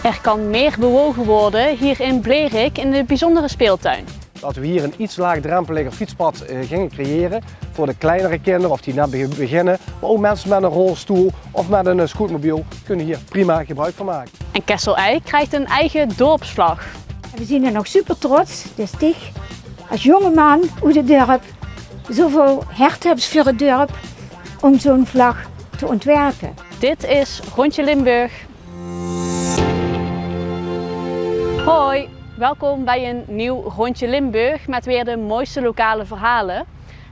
Er kan meer bewogen worden hier in Blerik in de bijzondere speeltuin. Dat we hier een iets laagdrempeliger fietspad gingen creëren voor de kleinere kinderen of die net beginnen. Maar ook mensen met een rolstoel of met een scootmobiel kunnen hier prima gebruik van maken. En Kessel-Eik krijgt een eigen dorpsvlag. We zijn er nog super trots, dus ik als jongeman uit het dorp zoveel hart heb voor het dorp om zo'n vlag te ontwerpen. Dit is Rondje Limburg. Hoi, welkom bij een nieuw Rondje Limburg met weer de mooiste lokale verhalen.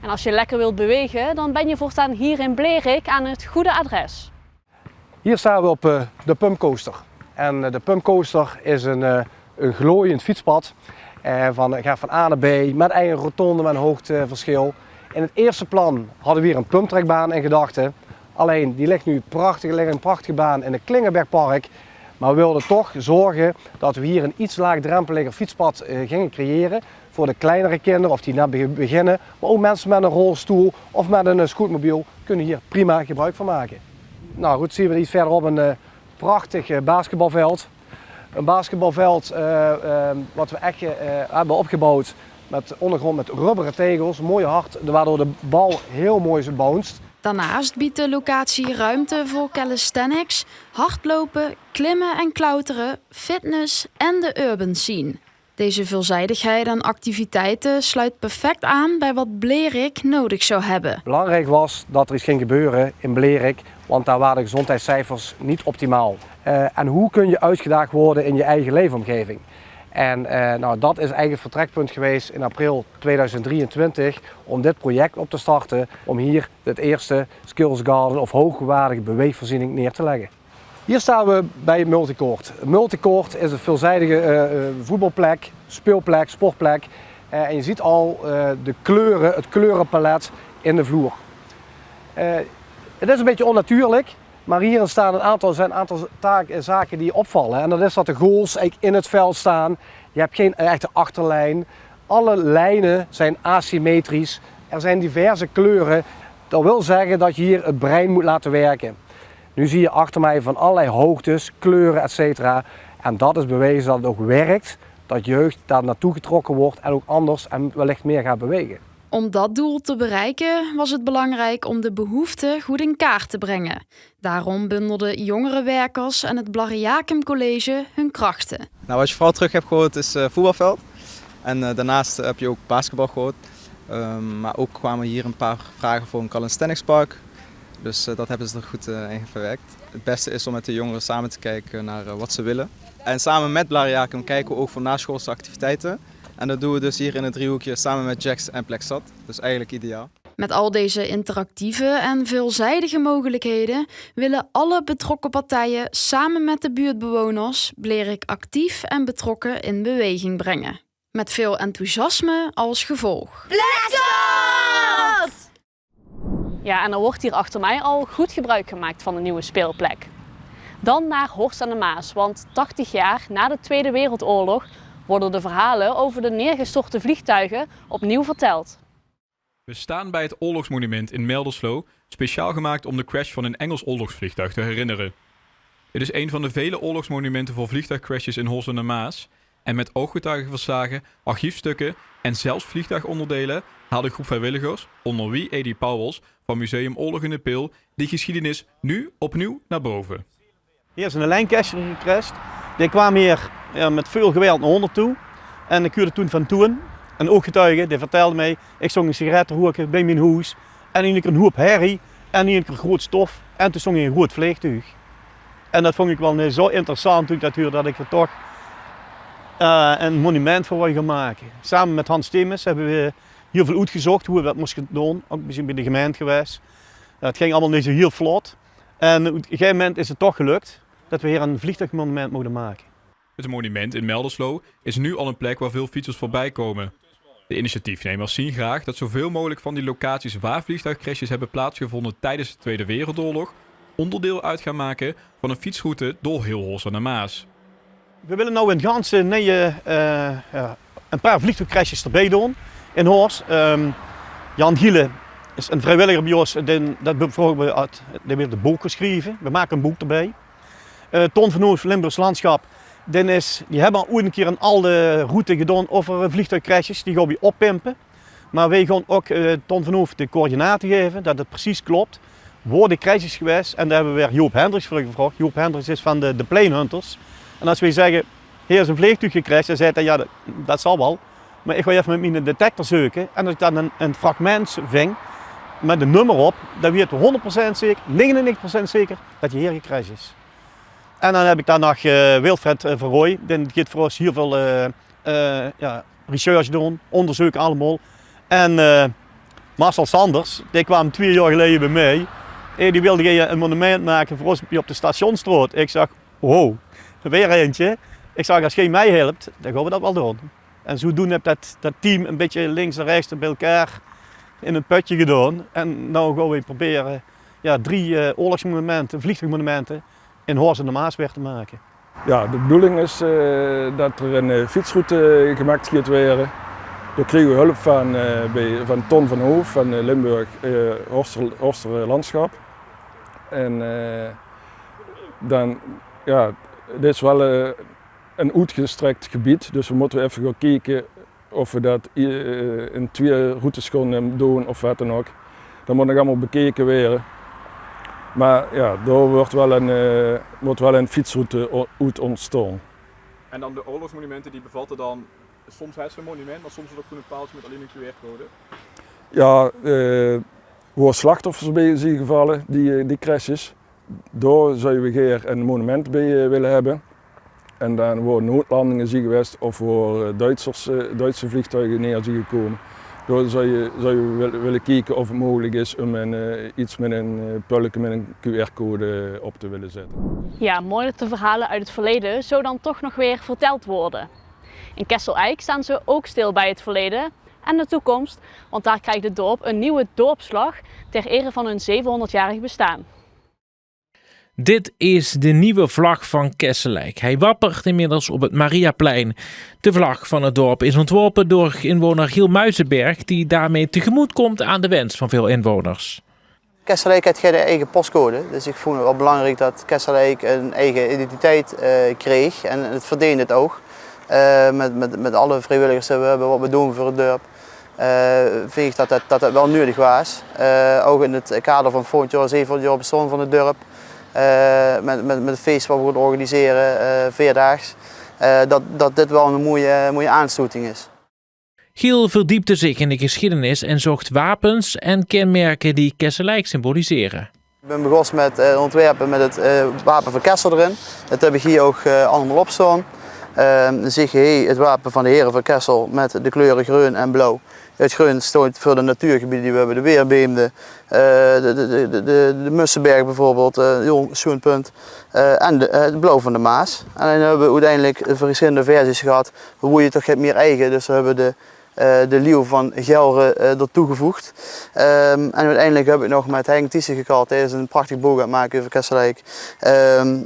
En als je lekker wilt bewegen, dan ben je voortaan hier in Blerik aan het goede adres. Hier staan we op de Pumpcoaster. En de Pumpcoaster is een glooiend fietspad. Gaat van A naar B met eigen rotonde met een hoogteverschil. In het eerste plan hadden we hier een pumptrekbaan in gedachten. Alleen die ligt nu een prachtige baan in het Klingenbergpark. Maar we wilden toch zorgen dat we hier een iets laagdrempeliger fietspad gingen creëren voor de kleinere kinderen of die net beginnen. Maar ook mensen met een rolstoel of met een scootmobiel kunnen hier prima gebruik van maken. Nou goed, zien we iets verderop een prachtig basketbalveld. Een basketbalveld wat we echt hebben opgebouwd met ondergrond met rubberen tegels, een mooie hart, waardoor de bal heel mooi is bounced. Daarnaast biedt de locatie ruimte voor calisthenics, hardlopen, klimmen en klauteren, fitness en de urban scene. Deze veelzijdigheid aan activiteiten sluit perfect aan bij wat Blerik nodig zou hebben. Belangrijk was dat er iets ging gebeuren in Blerik, want daar waren de gezondheidscijfers niet optimaal. En hoe kun je uitgedaagd worden in je eigen leefomgeving? En dat is eigenlijk het vertrekpunt geweest in april 2023 om dit project op te starten. Om hier het eerste Skills Garden of hoogwaardige beweegvoorziening neer te leggen. Hier staan we bij het Multicourt. Het Multicourt is een veelzijdige voetbalplek, speelplek, sportplek. En je ziet al de kleuren, het kleurenpalet in de vloer. Het is een beetje onnatuurlijk. Maar hier zijn een aantal zaken die opvallen. En dat is dat de goals in het veld staan. Je hebt geen echte achterlijn. Alle lijnen zijn asymmetrisch. Er zijn diverse kleuren. Dat wil zeggen dat je hier het brein moet laten werken. Nu zie je achter mij van allerlei hoogtes, kleuren, etc. En dat is bewezen dat het ook werkt. Dat jeugd daar naartoe getrokken wordt en ook anders en wellicht meer gaat bewegen. Om dat doel te bereiken was het belangrijk om de behoeften goed in kaart te brengen. Daarom bundelden jongerenwerkers en het Blariacum College hun krachten. Nou, wat je vooral terug hebt gehoord is voetbalveld. En daarnaast heb je ook basketbal gehoord. Maar ook kwamen hier een paar vragen voor een calisthenics park. Dus dat hebben ze er goed in verwerkt. Het beste is om met de jongeren samen te kijken naar wat ze willen. En samen met Blariacum kijken we ook voor naschoolse activiteiten. En dat doen we dus hier in het driehoekje samen met Jax en Plexat. Dus eigenlijk ideaal. Met al deze interactieve en veelzijdige mogelijkheden willen alle betrokken partijen samen met de buurtbewoners Blerik actief en betrokken in beweging brengen. Met veel enthousiasme als gevolg. Plexat! Ja, en er wordt hier achter mij al goed gebruik gemaakt van de nieuwe speelplek. Dan naar Horst aan de Maas, want 80 jaar na de Tweede Wereldoorlog worden de verhalen over de neergestorte vliegtuigen opnieuw verteld. We staan bij het oorlogsmonument in Melderslo, speciaal gemaakt om de crash van een Engels oorlogsvliegtuig te herinneren. Het is een van de vele oorlogsmonumenten voor vliegtuigcrashes in Horst aan de Maas. En met ooggetuigenverslagen, archiefstukken en zelfs vliegtuigonderdelen haalt een groep vrijwilligers, onder wie Edi Pauwels van Museum Oorlog in de Pil, die geschiedenis nu opnieuw naar boven. Hier is een lijncatcher gecrashed. Die kwam hier met veel geweld naar onder toe. En ik hoorde toen van toen een ooggetuige die vertelde mij, ik zong een sigaret te roken bij mijn huis. En een keer een hoop herrie en een keer groot stof. En toen zong ik een groot vliegtuig. En dat vond ik wel zo interessant toen ik dat hoorde, dat ik er toch een monument voor wil gaan maken. Samen met Hans Themes hebben we heel veel uitgezocht hoe we dat moesten doen. Ook misschien bij de gemeente geweest. Het ging allemaal niet zo heel vlot. En op een gegeven moment is het toch gelukt dat we hier een vliegtuigmonument mogen maken. Het monument in Melderslo is nu al een plek waar veel fietsers voorbij komen. De initiatiefnemers zien graag dat zoveel mogelijk van die locaties waar vliegtuigcrashes hebben plaatsgevonden tijdens de Tweede Wereldoorlog onderdeel uit gaan maken van een fietsroute door heel Horst aan de Maas. We willen nou in het ganse een paar vliegtuigcrashes erbij doen in Horst. Jan Gielen is een vrijwilliger bij ons, dat bijvoorbeeld die wil de boek geschreven. We maken een boek erbij. Ton van Oost, Limburgs Landschap, die hebben al ooit een keer een oude route gedaan over vliegtuigcrashes, die gaan we oppimpen. Maar wij gaan ook Ton van Hoof de coördinaten geven, dat het precies klopt. Worden crashes geweest en daar hebben we weer Joop Hendricks voor gevraagd. Joop Hendricks is van de Plane Hunters. En als wij zeggen, hier is een vliegtuig gecrashed, dan zei hij, ja dat zal wel. Maar ik ga even met mijn detector zoeken en als ik dan een fragment ving met een nummer op, dan weet we 100% zeker, 99% zeker dat je hier gecrashed is. En dan heb ik daar nog Wilfred van Rooij, die gaat voor ons heel veel research doen, onderzoeken allemaal. En Marcel Sanders, die kwam 2 jaar geleden bij mij. En die wilde een monument maken voor ons op de Stationsstraat. Ik zeg, wow, weer eentje. Ik zeg, als jij mij helpt, dan gaan we dat wel doen. En zodoende heb dat team een beetje links en rechts bij elkaar in een putje gedaan. En nu gaan we proberen 3 oorlogsmonumenten, vliegtuigmonumenten in Horst aan de Maas weer te maken. Ja, de bedoeling is dat er een fietsroute gemaakt gaat worden. Daar kregen we hulp van Ton van Hoof van Limburg Horster Landschap. En dan, ja, dit is wel een uitgestrekt gebied, dus we moeten even gaan kijken of we dat in 2 routes gaan doen of wat dan ook. Dat moet nog allemaal bekeken worden. Maar ja, daar wordt wel een fietsroute uit ontstaan. En dan de oorlogsmonumenten die bevatten dan, soms is het een monument, maar soms is het ook gewoon een paaltje met alleen een QR-code. Ja, waar slachtoffers bij zijn gevallen, die crashes, daar zouden we hier een monument bij willen hebben. En dan worden noodlandingen zijn geweest of waar Duitse vliegtuigen neer zijn gekomen. Daar zou je willen kijken of het mogelijk is om iets met een pulke met een QR-code op te willen zetten. Ja, mooi dat de verhalen uit het verleden zo dan toch nog weer verteld worden. In Kessel-Eik staan ze ook stil bij het verleden en de toekomst, want daar krijgt het dorp een nieuwe dorpsvlag ter ere van hun 700-jarig bestaan. Dit is de nieuwe vlag van Kessel-Eik. Hij wappert inmiddels op het Mariaplein. De vlag van het dorp is ontworpen door inwoner Giel Muizenberg, die daarmee tegemoet komt aan de wens van veel inwoners. Kessel-Eik heeft geen eigen postcode, dus ik vond het wel belangrijk dat Kessel-Eik een eigen identiteit kreeg en het verdient het ook. Met alle vrijwilligers die we hebben wat we doen voor het dorp, vind ik dat wel nodig was. Ook in het kader van volgend jaar 700 jaar bestaan van het dorp. Met het feest wat we gaan organiseren, 4-daags, dat dit wel een mooie aansluiting is. Giel verdiepte zich in de geschiedenis en zocht wapens en kenmerken die Kessel-Eik symboliseren. Ik ben begonnen met ontwerpen met het wapen van Kessel erin. Dat heb ik hier ook allemaal op staan. Dan zie je het wapen van de heren van Kessel met de kleuren groen en blauw. Het groen staat voor de natuurgebieden die we hebben, de Weerbeemde, de Mussenberg bijvoorbeeld, Schoenpunt en het blauw van de Maas. En dan hebben we uiteindelijk verschillende versies gehad, hoe je toch meer eigen, dus we hebben de leeuw van Gelre er toegevoegd. En uiteindelijk heb ik nog met Henk Thiessen gekald. Hij is een prachtig boog aan het maken over Kessel-Eik.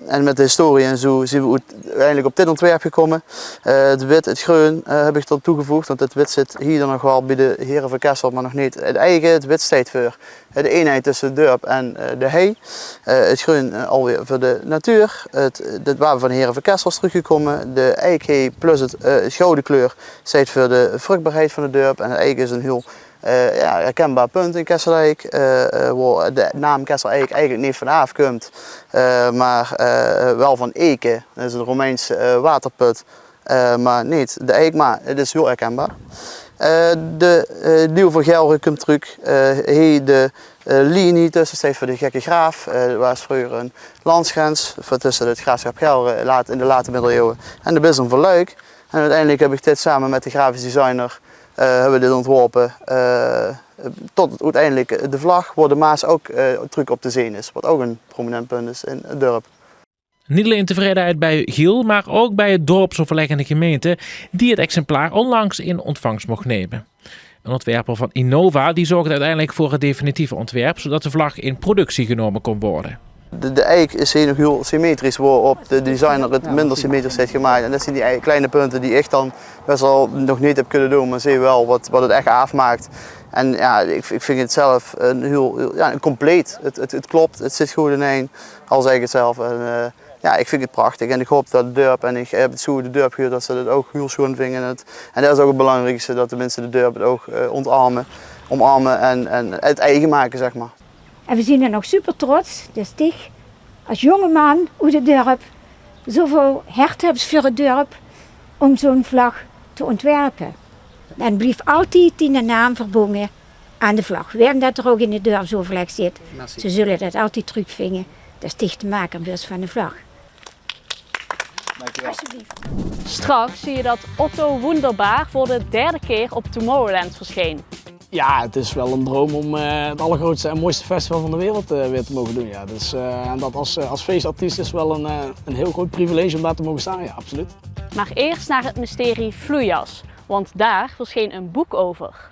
En met de historie en zo zijn we uiteindelijk op dit ontwerp gekomen. Het wit, het groen heb ik er toegevoegd, want het wit zit hier dan nog wel bij de heren van Kessel, maar nog niet. Het wit staat voor de eenheid tussen het dorp en de hei. Het groen alweer voor de natuur. Het wapen van de heren van Kessel is teruggekomen. De eik plus het gouden kleur staat voor de vruchtbaarheid van het dorp. En de eik is een heel herkenbaar punt in Kessel-Eik, waar de naam Kessel-Eik eigenlijk niet vanaf komt, maar wel van Eke. Dat is een Romeinse waterput, maar niet de eik, maar het is heel herkenbaar. De leeuw van Gelre komt terug, de linie tussen staat voor de gekke graaf. Er was vroeger een landsgrens tussen het graafschap Gelre in de late middeleeuwen en de bisdom van Luik. En uiteindelijk heb ik dit samen met de grafisch designer hebben we dit ontworpen tot uiteindelijk de vlag waar de Maas ook terug op te zien is, wat ook een prominent punt is in het dorp. Niet alleen tevredenheid bij Giel, maar ook bij het dorpsoverleg en de gemeente die het exemplaar onlangs in ontvangst mocht nemen. Een ontwerper van Innova die zorgde uiteindelijk voor het definitieve ontwerp, zodat de vlag in productie genomen kon worden. De eik is hier nog heel symmetrisch, waarop de designer het minder symmetrisch heeft gemaakt. En dat zijn die kleine punten die ik dan best wel nog niet heb kunnen doen, maar zie je wel wat het echt afmaakt. En ja, ik vind het zelf een compleet. Het klopt, het zit goed in één, al zeg ik het zelf. En, ja, ik vind het prachtig en ik hoop dat het dorp, en ik heb het zo de dorp gehoord, dat ze het ook heel schoon vinden. En dat is ook het belangrijkste, dat de mensen de dorp het ook omarmen en het eigen maken, zeg maar. En we zijn er nog super trots, dus ik als jonge man uit het dorp zoveel hart heb voor het dorp om zo'n vlag te ontwerpen. En blijft altijd in de naam verbonden aan de vlag. Waarom dat er ook in het dorpsoverleg zit, ze zullen dat altijd terugvinden. Dat is dicht te maken dus van de vlag. Dankjewel. Alsjeblieft. Straks zie je dat Otto Wunderbaar voor de 3e keer op Tomorrowland verscheen. Ja, het is wel een droom om het allergrootste en mooiste festival van de wereld weer te mogen doen. Ja. Dus, en dat als feestartiest is wel een heel groot privilege om daar te mogen staan, ja, absoluut. Maar eerst naar het mysterie Flujas, want daar verscheen een boek over.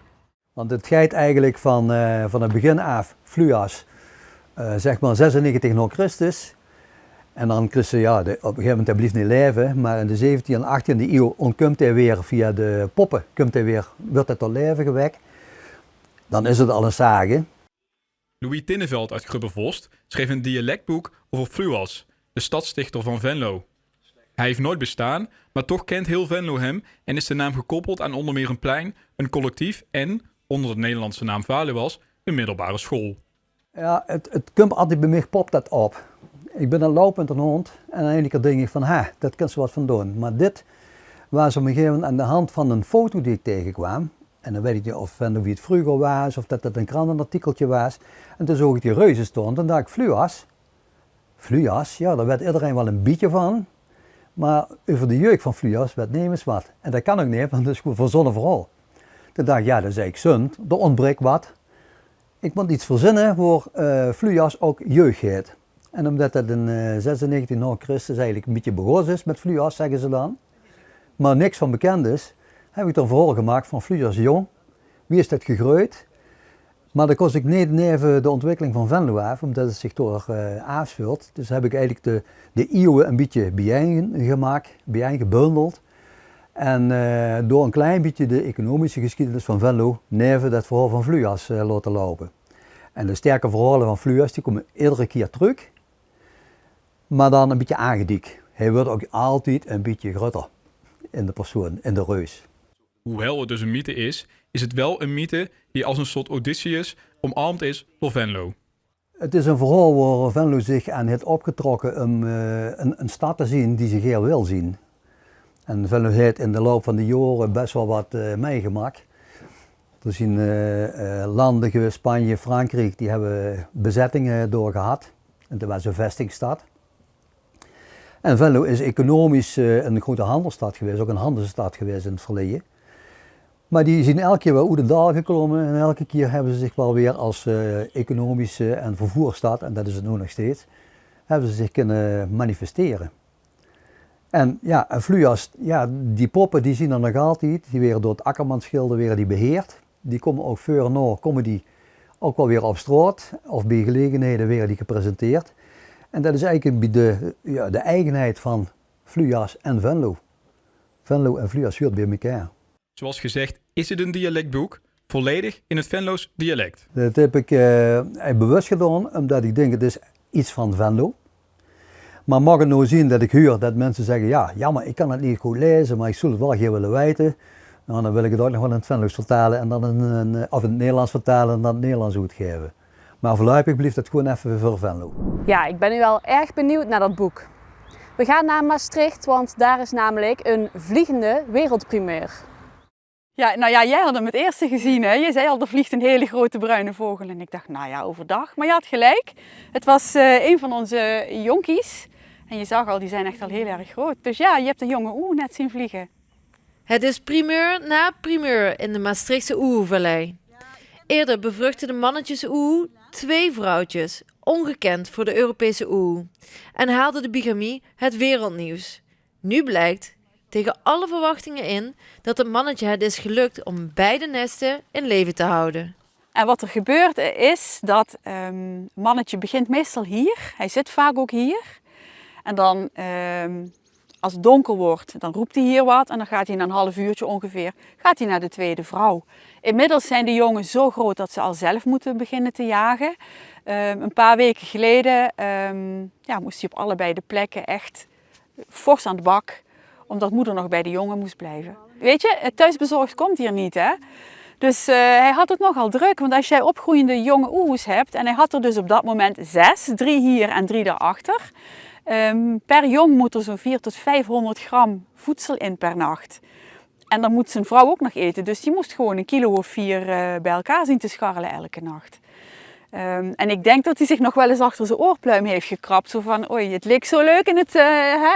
Want het gaat eigenlijk van het begin af, Flujas, zeg maar 96 na Christus. En dan Christus, ja, op een gegeven moment hij blijft niet leven, maar in de 17e en 18e eeuw ontkomt hij weer via de poppen, wordt hij tot leven gewekt. Dan is het al een sage. Louis Tinneveld uit Grubbevost schreef een dialectboek over Flujas, de stadsstichter van Venlo. Hij heeft nooit bestaan, maar toch kent heel Venlo hem en is de naam gekoppeld aan onder meer een plein, een collectief en, onder de Nederlandse naam Valuas, een middelbare school. Ja, het komt altijd bij mij, popt dat op. Ik ben een lopende hond en aan de ene keer denk ik van, dat kan ze wat van doen. Maar dit was op een gegeven moment aan de hand van een foto die ik tegenkwam. En dan weet ik niet of wie het vroeger was, of dat het een krantenartikeltje was. En toen zag ik die reuzen stond en dacht ik, Flujas. Flujas, ja, daar werd iedereen wel een beetje van. Maar over de jeugd van Flujas werd niet eens wat. En dat kan ook niet, want dat is gewoon verzonnen vooral. Toen dacht ik, ja, dat is eigenlijk zund, er ontbreekt wat. Ik moet iets verzinnen voor Flujas ook jeugd heet. En omdat dat in 96 na Christus eigenlijk een beetje begonnen is met Flujas, zeggen ze dan. Maar niks van bekend is, heb ik dan verhaal gemaakt van Flujas jong. Wie is dat gegroeid? Maar dan kost ik niet even de ontwikkeling van Venlo af, omdat het zich door afspeelt. Dus heb ik eigenlijk de eeuwen een beetje bijeengemaakt, bijeengebundeld. En door een klein beetje de economische geschiedenis van Venlo neven dat verhaal van Flujas laten lopen. En de sterke verhalen van Flujas die komen iedere keer terug, maar dan een beetje aangedikt. Hij wordt ook altijd een beetje groter in de persoon, in de reus. Hoewel het dus een mythe is het wel een mythe die als een soort Odysseus omarmd is door Venlo. Het is een verhaal waar Venlo zich aan heeft opgetrokken om een stad te zien die zich heel wil zien. En Venlo heeft in de loop van de jaren best wel wat meegemaakt. Er zijn landen geweest, Spanje, Frankrijk, die hebben bezettingen doorgehad. En dat was een vestingstad. En Venlo is economisch een grote handelsstad geweest, ook een handelsstad geweest in het verleden. Maar die zijn elke keer wel uit de dal gekomen en elke keer hebben ze zich wel weer als economische en vervoerstad, en dat is het nu nog steeds, hebben ze zich kunnen manifesteren. En ja, Flujas, ja, die poppen die zien er nog altijd, die werden door het Akkermansgilde weer die beheerd. Die komen ook voor en na, komen die ook wel weer op straat of bij gelegenheden weer die gepresenteerd. En dat is eigenlijk de eigenheid van Flujas en Venlo. Venlo en Flujas hoort bij elkaar. Zoals gezegd is het een dialectboek, volledig in het Venlo's dialect. Dat heb ik bewust gedaan, omdat ik denk het is iets van Venlo. Maar mag het nou zien dat ik hoor dat mensen zeggen, ja, jammer, ik kan het niet goed lezen, maar ik zou het wel heel willen weten. Nou, dan wil ik het ook nog wel in het Venlo's vertalen en dan of in het Nederlands vertalen en dan het Nederlands uitgeven. Maar voorlopig blijft het gewoon even voor Venlo. Ja, ik ben nu wel erg benieuwd naar dat boek. We gaan naar Maastricht, want daar is namelijk een vliegende wereldprimeur. Ja, nou ja, jij had hem het eerste gezien, hè? Je zei al, er vliegt een hele grote bruine vogel. En ik dacht, nou ja, overdag. Maar je had gelijk. Het was een van onze jonkies. En je zag al, die zijn echt al heel erg groot. Dus ja, je hebt een jonge oe net zien vliegen. Het is primeur na primeur in de Maastrichtse oehoevallei. Eerder bevruchten de mannetjes oehoe 2 vrouwtjes, ongekend voor de Europese oehoe. En haalde de bigamie het wereldnieuws. Nu blijkt, tegen alle verwachtingen in, dat het mannetje het is gelukt om beide nesten in leven te houden. En wat er gebeurt is dat mannetje begint meestal hier. Hij zit vaak ook hier. En dan Als het donker wordt, dan roept hij hier wat en dan gaat hij na een half uurtje ongeveer naar de tweede vrouw. Inmiddels zijn de jongen zo groot dat ze al zelf moeten beginnen te jagen. Een paar weken geleden moest hij op allebei de plekken echt fors aan de bak, omdat moeder nog bij de jongen moest blijven. Weet je, het thuisbezorgd komt hier niet, hè? Dus hij had het nogal druk, want als jij opgroeiende jonge oehoes hebt, en hij had er dus op dat moment 6, 3 hier en 3 daarachter. Per jong moet er zo'n 400 tot 500 gram voedsel in per nacht. En dan moet zijn vrouw ook nog eten, dus die moest gewoon 1 kilo of 4 bij elkaar zien te scharrelen elke nacht. En ik denk dat hij zich nog wel eens achter zijn oorpluim heeft gekrapt. Zo van, oei, het leek zo leuk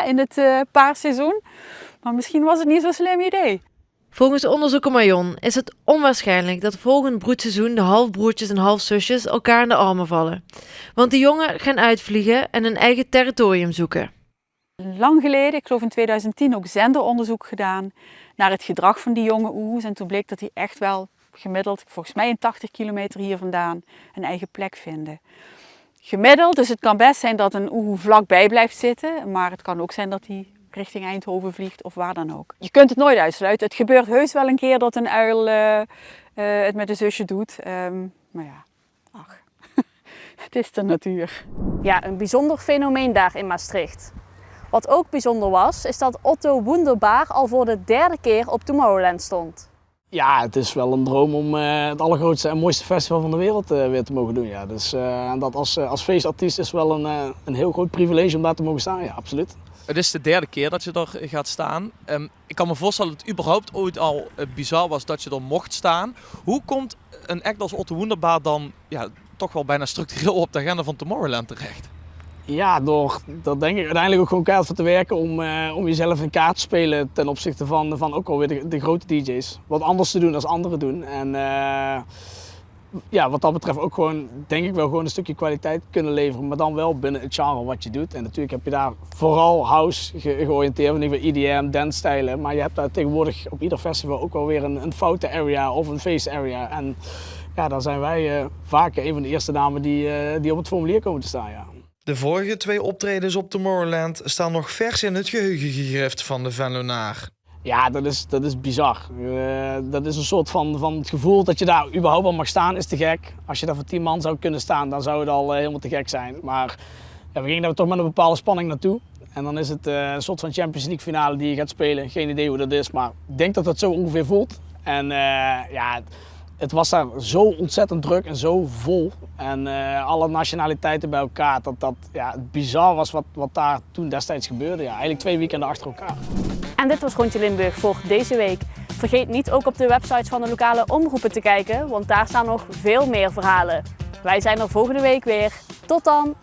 in het paarseizoen, maar misschien was het niet zo'n slim idee. Volgens onderzoeker Marion is het onwaarschijnlijk dat volgend broedseizoen de halfbroertjes en halfzusjes elkaar in de armen vallen. Want de jongen gaan uitvliegen en een eigen territorium zoeken. Lang geleden, ik geloof in 2010, ook zenderonderzoek gedaan naar het gedrag van die jonge oehoes. En toen bleek dat die echt wel gemiddeld, volgens mij in 80 kilometer hier vandaan, een eigen plek vinden. Gemiddeld, dus het kan best zijn dat een oehoe vlakbij blijft zitten, maar het kan ook zijn dat hij richting Eindhoven vliegt of waar dan ook. Je kunt het nooit uitsluiten. Het gebeurt heus wel een keer dat een uil het met een zusje doet. Maar ja, ach, het is de natuur. Ja, een bijzonder fenomeen daar in Maastricht. Wat ook bijzonder was, is dat Otto Wunderbaar al voor de 3e keer op Tomorrowland stond. Ja, het is wel een droom om het allergrootste en mooiste festival van de wereld weer te mogen doen. Ja. Dus dat als feestartiest is wel een heel groot privilege om daar te mogen staan, ja, absoluut. Het is de 3e keer dat je er gaat staan. Ik kan me voorstellen dat het überhaupt ooit al bizar was dat je er mocht staan. Hoe komt een act als Otto Wunderbaar dan toch wel bijna structureel op de agenda van Tomorrowland terecht? Ja, door daar denk ik uiteindelijk ook gewoon keihard voor te werken om jezelf in kaart te spelen ten opzichte van ook alweer de grote DJ's. Wat anders te doen dan anderen doen. En wat dat betreft ook gewoon, denk ik wel, gewoon een stukje kwaliteit kunnen leveren, maar dan wel binnen het genre wat je doet. En natuurlijk heb je daar vooral house georiënteerd, in ieder geval EDM, dance-stijlen. Maar je hebt daar tegenwoordig op ieder festival ook wel weer een foute area of een face area. En ja, dan zijn wij vaak een van de eerste namen die op het formulier komen te staan, ja. De vorige 2 optredens op Tomorrowland staan nog vers in het geheugen gegrift van de Venlonaar. Ja, dat is bizar. Dat is een soort van het gevoel dat je daar überhaupt al mag staan, is te gek. Als je daar voor 10 man zou kunnen staan, dan zou het al helemaal te gek zijn. Maar ja, we gingen daar toch met een bepaalde spanning naartoe. En dan is het een soort van Champions League finale die je gaat spelen. Geen idee hoe dat is, maar ik denk dat dat zo ongeveer voelt. En het was daar zo ontzettend druk en zo vol. En alle nationaliteiten bij elkaar. Dat het bizar was wat daar toen destijds gebeurde. Ja, eigenlijk 2 weekenden achter elkaar. En dit was Rondje Limburg voor deze week. Vergeet niet ook op de websites van de lokale omroepen te kijken, want daar staan nog veel meer verhalen. Wij zijn er volgende week weer. Tot dan!